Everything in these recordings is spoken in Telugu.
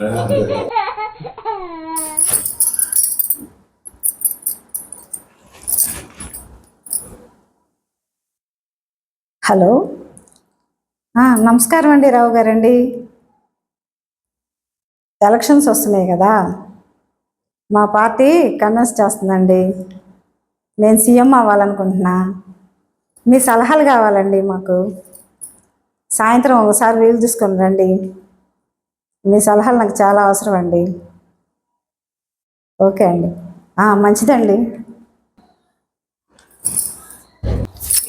హలో, నమస్కారం అండి రావు గారండి. ఎలక్షన్స్ వస్తున్నాయి కదా, మా పార్టీ కన్వెస్ట్ చేస్తుందండి. నేను సీఎం అవ్వాలనుకుంటున్నా. మీ సలహాలు కావాలండి మాకు. సాయంత్రం ఒకసారి వీలు తీసుకొని రండి. మీ సలహాలు నాకు చాలా అవసరం అండి. ఓకే అండి, మంచిదండి.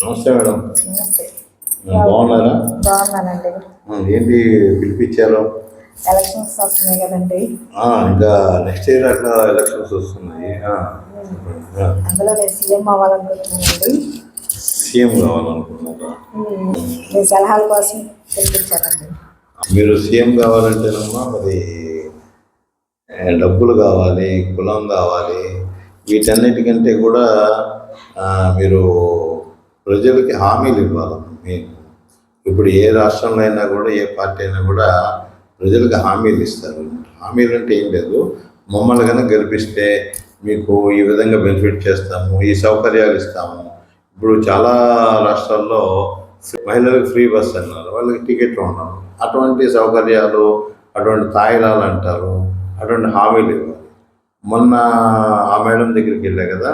నమస్తే మేడం. నమస్తే. బాగున్నారా? బాగున్నానండి. ఏంటి పిలిపించారు? ఎలక్షన్స్ వస్తున్నాయి కదండి. ఇంకా నెక్స్ట్ ఇయర్ అట్లా ఎలక్షన్స్ వస్తున్నాయి. అందులో నేను సీఎం అవ్వాలనుకుంటున్నానండి. సీఎం కావాలనుకుంటున్నారా? మీ సలహాల కోసం పిలిపించానండి. మీరు సీఎం కావాలంటేనమ్మా మరి డబ్బులు కావాలి, కులం కావాలి. వీటన్నిటికంటే కూడా మీరు ప్రజలకి హామీలు ఇవ్వాలి. ఇప్పుడు ఏ రాష్ట్రంలో అయినా కూడా, ఏ పార్టీ అయినా కూడా ప్రజలకు హామీలు ఇస్తారు. హామీలు అంటే ఏం లేదు, మమ్మల్ని కనుక గెలిపిస్తే మీకు ఈ విధంగా బెనిఫిట్ చేస్తాము, ఈ సౌకర్యాలు ఇస్తాము. ఇప్పుడు చాలా రాష్ట్రాల్లో మహిళలకు ఫ్రీ బస్ అన్నారు, వాళ్ళకి టికెట్లు ఉన్నారు. అటువంటి సౌకర్యాలు, అటువంటి తాయిలాలు అంటారు, అటువంటి హామీలు ఇవ్వాలి. మొన్న ఆ మేడం దగ్గరికి వెళ్ళా కదా,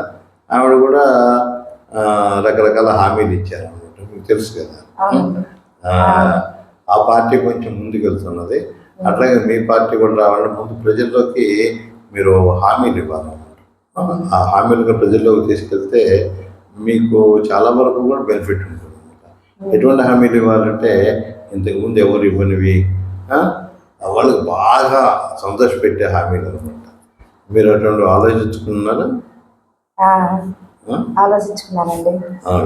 ఆవిడ కూడా రకరకాల హామీలు ఇచ్చారనమాట. మీకు తెలుసు కదా. ఆ పార్టీ కొంచెం ముందుకు వెళ్తున్నది. అట్లాగే మీ పార్టీ కూడా రావాలంటే ముందు ప్రజల్లోకి మీరు హామీలు ఇవ్వాలన్నమాట. ఆ హామీలుగా ప్రజల్లోకి తీసుకెళ్తే మీకు చాలా వరకు కూడా బెనిఫిట్ ఉంటుంది అనమాట. ఎటువంటి హామీలు ఇవ్వాలంటే ఇంతకుముందు ఎవరు ఇవ్వనివి, వాళ్ళకి బాగా సంతోషపెట్టే హామీలు అనమాట. మీరు అటువంటి ఆలోచించుకున్నారా? ఆలోచించుకున్నానండి.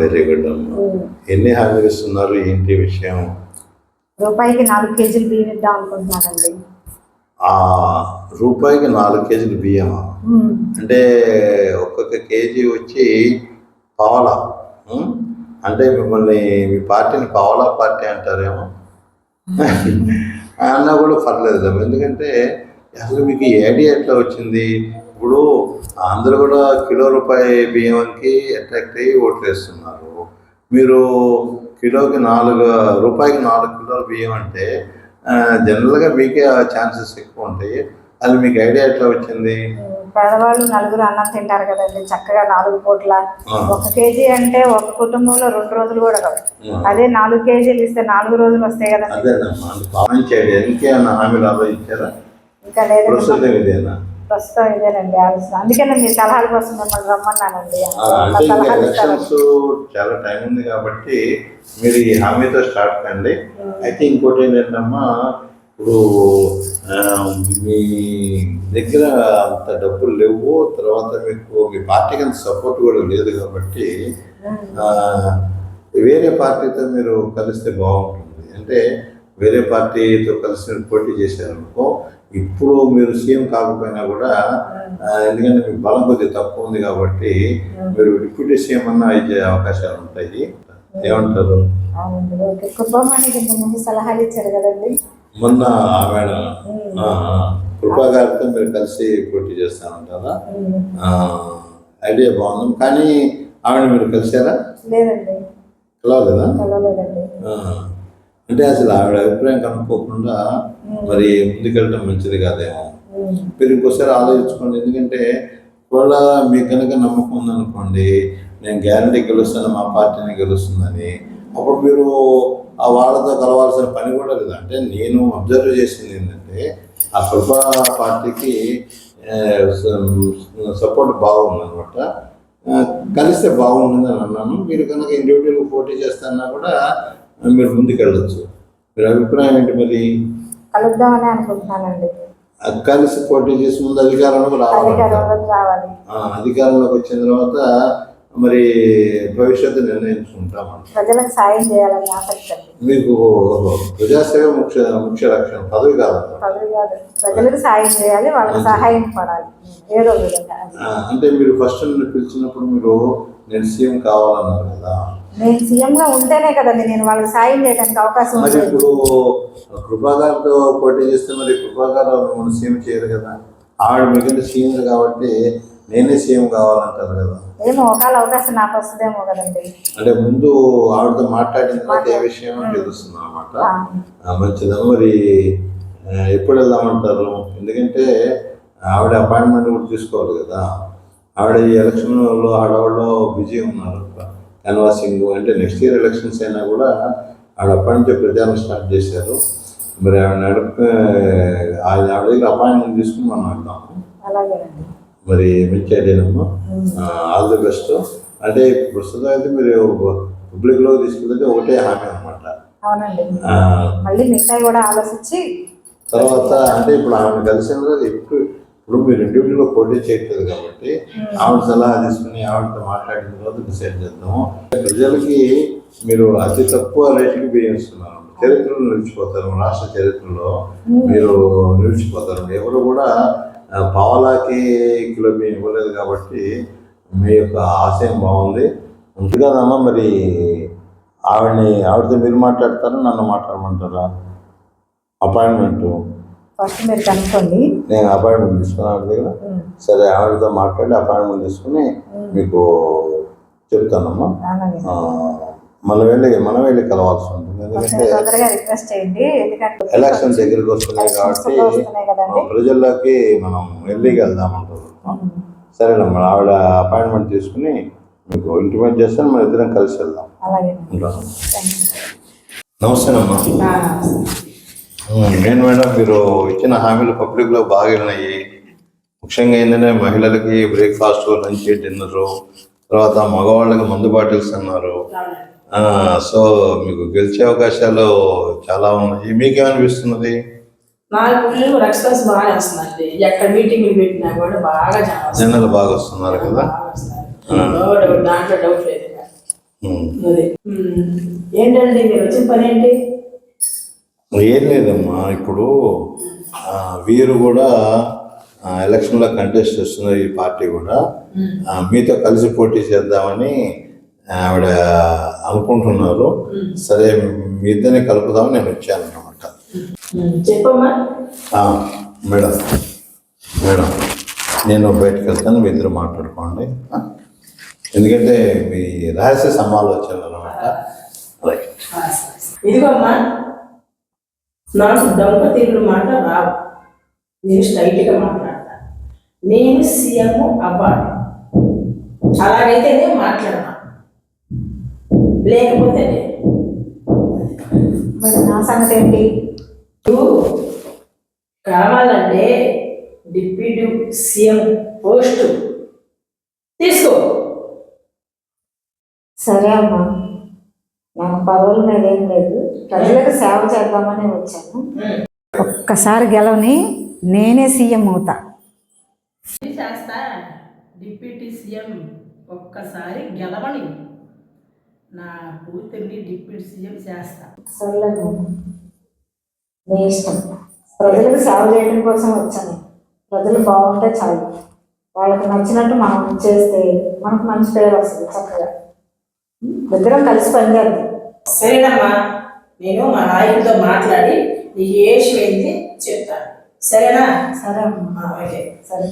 వెరీ గుడ్ అమ్మా. ఎన్ని హామీలు ఇస్తున్నారు, ఏంటి విషయం? రూపాయికి 4 కేజీలు బియ్యం ఇద్దాం అనుకుంటున్నానండి. రూపాయికి 4 కేజీలు బియ్యమా? అంటే ఒక్కొక్క కేజీ వచ్చి పావలా. అంటే మిమ్మల్ని, మీ పార్టీని పావలా పార్టీ అంటారేమో అన్నా కూడా పర్లేదు. ఎందుకంటే అసలు మీకు ఈ ఐడియా ఎట్లా వచ్చింది? ఇప్పుడు అందరూ కూడా కిలో రూపాయి బియ్యానికి అట్రాక్ట్ అయ్యి ఓట్లు వేస్తున్నారు. మీరు కిలోకి రూపాయికి 4 కిలోల బియ్యం అంటే జనరల్గా మీకే ఛాన్సెస్ ఎక్కువ ఉంటాయి. అది మీకు ఐడియా ఎట్లా వచ్చింది? పేదవాళ్ళు 4 అన్నం తింటారు కదండి, చక్కగా 4 పూట్ల. 1 కేజీ అంటే ఒక కుటుంబంలో 2 రోజులు కూడా కాదు. అదే 4 కేజీలు ఇస్తే 4 రోజులు వస్తాయి కదండి. అదేనమ్మా, మంచి ఐడియా. ఇంకేమన్నా హామీలు ఆలోచించారా? ఇంకా లేదు, ప్రస్తుతం ఇదేనండి ఆలోచన. అందుకనే మీ సలహాల కోసం మిమ్మల్ని రమ్మన్నానండి. ఎలక్షన్స్ చాలా టైం ఉంది కాబట్టి మీరు ఈ హామీతో స్టార్ట్ కండి. అయితే ఇంకోటి ఏంటంటమ్మా, ఇప్పుడు మీ దగ్గర అంత డబ్బులు లేవు, తర్వాత మీకు మీ పార్టీకి అంత సపోర్ట్ కూడా లేదు కాబట్టి వేరే పార్టీతో మీరు కలిస్తే బాగుంటుంది. అంటే వేరే పార్టీతో కలిసి పోటీ చేశారనుకో, ఇప్పుడు మీరు సీఎం కాకపోయినా కూడా, ఎందుకంటే మీకు బలం కొద్దిగా తక్కువ ఉంది కాబట్టి మీరు డిప్యూటీ సీఎం అన్న అయ్యే అవకాశాలు ఉంటాయి. ఏమంటారు? సలహాలు ఇచ్చారు కదండి మొన్న ఆమె కృపా గారితో మీరు కలిసి పోటీ చేస్తానంటారా? ఐడియా బాగుంది. కానీ ఆమెను మీరు కలిసారా? లేదండి, కలవలేదా? అంటే అసలు ఆవిడ అభిప్రాయం కనుక్కోకుండా మరి ముందుకెళ్ళడం మంచిది కాదేమో. మీరు ఇంకోసారి ఆలోచించుకోండి. ఎందుకంటే ఒకవేళ మీకు కనుక నమ్మకం ఉందనుకోండి, నేను గ్యారంటీ గెలుస్తాను, మా పార్టీని గెలుస్తుందని, అప్పుడు మీరు ఆ వాళ్ళతో కలవాల్సిన పని కూడా లేదు. అంటే నేను అబ్జర్వ్ చేసింది ఏంటంటే, ఆ కృపా పార్టీకి సపోర్ట్ బాగుందనమాట. కలిస్తే బాగుంటుందని అన్నాను. మీరు కనుక ఇండివిజువల్గా పోటీ చేస్తున్నా కూడా మీరు ముందుకెళ్ళచ్చు. మీరు అభిప్రాయం ఏంటి? మరి కలుద్దామని అనుకుంటున్నానండి. కలిసి పోటీ చేసి ముందు అధికారంలోకి రావాలి. అధికారంలోకి వచ్చిన తర్వాత మరి భవిష్యత్తు నిర్ణయించుకుంటామండి. ప్రజలకు సాయం చేయాలని ఆసక్తి. మీకు ప్రజాసేవ ముఖ్య లక్ష్యం, పదవి కాదు. ప్రజలకు సాయం చేయాలి, వాళ్ళకి సహాయం పడాలి ఏదో విధంగా. అంటే మీరు ఫస్ట్ పిలిచినప్పుడు మీరు నేను సీఎం కావాలన్నారు కదా, నేను సీఎంగా ఉంటేనే కదండి నేను వాళ్ళకి సాయం చేయడానికి అవకాశం మరి ఉంది. ఇప్పుడు కృపాగారితో పోటీ చేస్తే మరి కృపాగారు మిమ్మల్ని సీఎం చేయరు కదా. ఆవిడ మీకంటే సీనియర్ కాబట్టి నేనే సీఎం కావాలంటారు కదా. ఏమో ఒకవేళ అవకాశం నాకు వస్తుందేమో కదండి. అంటే ముందు ఆవిడతో మాట్లాడిన తర్వాత ఏ విషయం తెలుస్తుంది అనమాట. మంచిదమ్మా. మరి ఎప్పుడు వెళ్దామంటారు? ఎందుకంటే ఆవిడ అపాయింట్మెంట్ కూడా తీసుకోవాలి కదా. ఆవిడ ఈ ఎలక్షన్లో హడావుడిలో బిజీ ఉన్నారు, కన్వాసింగ్. అంటే నెక్స్ట్ ఇయర్ ఎలక్షన్స్ అయినా కూడా ఆవిడ అప్పటి నుంచే ప్రచారం స్టార్ట్ చేశారు. మరి ఆవిడ దగ్గర అపాయింట్మెంట్ తీసుకుని మనం వెళ్దాము. అలాగేనండి. మరి మంచి ఐడియానమ్మా. All the best. అంటే ప్రస్తుతం అయితే మీరు పబ్లిక్లో తీసుకెళ్తే ఒకటే హామీ అనమాట. అవునండి. మళ్ళీ మిగతాయి కూడా ఆలోచించి తర్వాత అంటే ఇప్పుడు ఆవిడ కలిసిన ఇప్పుడు మీరు ఇండివిజువల్గా పోటీ చేయట్లేదు కాబట్టి ఆవిడ సలహా తీసుకుని ఆవిడతో మాట్లాడిన తర్వాత డిసైడ్ చేద్దాము. ప్రజలకి మీరు అతి తక్కువ రేటుకి బియ్యం ఇస్తున్నారు. చరిత్రలో నిలిచిపోతారు, రాష్ట్ర చరిత్రలో మీరు నిలిచిపోతారు. ఎవరు కూడా పావలాకి కిలో బియ్యం ఇవ్వలేదు కాబట్టి మీ యొక్క ఆశయం బాగుంది. అంతేకాదమ్మా. మరి ఆవిడతో మీరు మాట్లాడతారా, నన్ను మాట్లాడమంటారా? అపాయింట్మెంట్ ఫస్ట్ మీరు కనుక్కోండి. నేను అపాయింట్మెంట్ తీసుకుని ఆవిడ దగ్గర. సరే, ఆవిడతో మాట్లాడి అపాయింట్మెంట్ తీసుకుని మీకు చెప్తానమ్మా. మనం వెళ్ళి కలవాల్సి ఉంటుంది. ఎందుకంటే ఎలక్షన్ దగ్గరికి వస్తున్నాయి కాబట్టి ప్రజల్లోకి మనం వెళ్ళి వెళ్దామంటారు. సరేనమ్మా. ఆవిడ అపాయింట్మెంట్ తీసుకుని మీకు ఇంటిమేట్ చేస్తాను. మన ఇద్దరం కలిసి వెళ్దాం. నమస్తేనమ్మా. నేను మేడం, మీరు ఇచ్చిన హామీలు పబ్లిక్లో బాగా ఉన్నాయి. ముఖ్యంగా ఏంటంటే మహిళలకి బ్రేక్ఫాస్ట్, లంచ్, డిన్నరు, తర్వాత మగవాళ్ళకి మందు బాటిల్స్ అన్నారు. సో మీకు గెలిచే అవకాశాలు చాలా ఉన్నాయి. మీకేమనిపిస్తున్నది? నాకు రెస్పాన్స్ బాగా వస్తుందండి. ఎక్కడ మీటింగ్లు పెట్టినా కూడా బాగా జనాలు బాగా వస్తున్నారు కదా. దాంట్లో డౌట్ లేదు. ఏంటండి మీరు వచ్చిన పని ఏంటి? ఏం లేదమ్మా. ఇప్పుడు వీరు కూడా ఎలక్షన్లో కంటెస్ట్ చేస్తున్నారు. ఈ పార్టీ కూడా మీతో కలిసి పోటీ చేద్దామని ఆవిడ అనుకుంటున్నారు. సరే, మీ ఇద్దరిని కలుపుదామని నేను వచ్చాను అన్నమాట. చెప్పమ్మా. మేడం నేను బయటకు వెళ్తాను, మీ ఇద్దరు మాట్లాడుకోండి. ఎందుకంటే మీ రహస్య సమాలోచనలు అన్నమాట. రైట్. ఇదిగోమ్మా, నాకు దంపతులు మాట రావు. నేను స్ట్రైట్గా మాట్లాడతా. నేను సీఎం అవ్వాలి, అలాగైతే నేను మాట్లాడతా, లేకపోతే మరి నా సంగతి ఏంటి? కావాలంటే డిప్యూటీ సీఎం పోస్టు తీసుకో. సరే అమ్మా, నాకు పదవుల మీద ఏం లేదు, ప్రజలకు సేవ చేద్దామని వచ్చాను. ఒక్కసారి గెలవని నేనే సీఎం అవుతా. చేస్తా. డిప్యూటీ సీఎం ఒక్కసారి గెలవని నా కూతుర్ని డిప్యూటీ సీఎం చేస్తా. సర్లేదు, నీ ఇష్టం. ప్రజలకు సేవ చేయడం కోసం వచ్చాను. ప్రజలు బాగుంటే చాలు. వాళ్ళకి నచ్చినట్టు మనం చేస్తే మనకు మంచి పేరు వస్తుంది. చక్కగా ఇద్దరం కలిసి పనిచేద్దాం. సరేనమ్మా, నేను మా నాయకుడితో మాట్లాడి నీకు ఏ విషయం ఏంటి చెప్తాను. సరేనా? సరే అమ్మా. ఓకే. సరే.